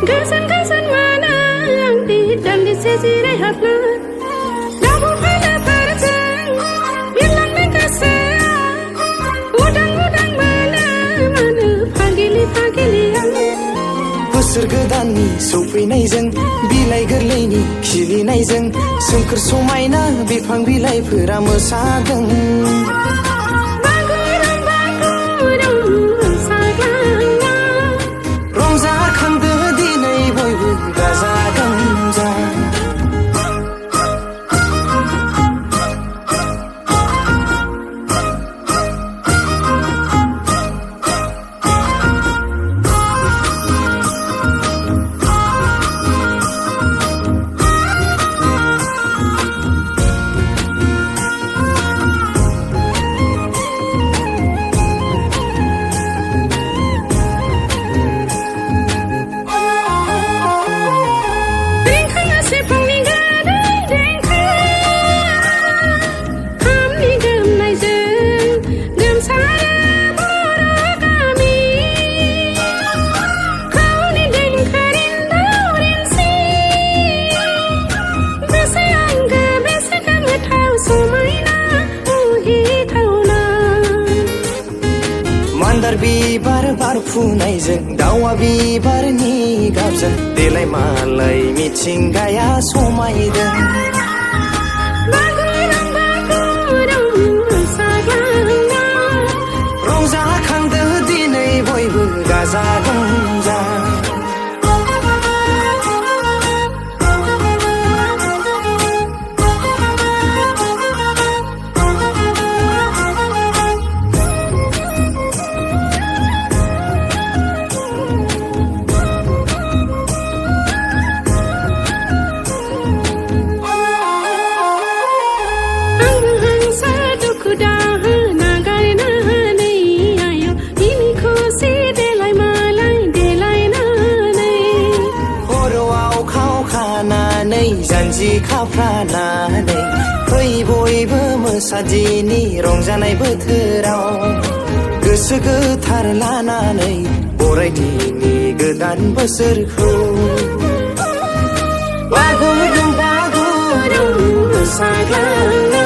गोजोन गोजोन मोनो आंनि दान्दिसे जिरायहाबना दाबो फालोफोरजों बिरलांनाय गोसोआ उदां उदां मोनो फागिलि फागिलि आं बोसोर गोदाननि सौफैनायजों बिलाइ गोरलैनि खिलिनायजों सोमखोर समायना बिफां बिलाइफोरा मोसादों रंजाखांदो दिनै बयबो गाजा गोमजा मान्दार बिबार बारफुनायजों दावा बिबारनि गाबजों देलाय मालाय मिथिंगाया समायदों रंजाखांदो दिनै बयबो गाजा गोमजा जानजि खाफ्रानानै फै बयबो मोसादिनि रंजानाय बोथोराव गोसो गोथार लानानै बरायदिनि गोदान बोसोरखौ बागुरुम बागुरुम मोसाग्लांना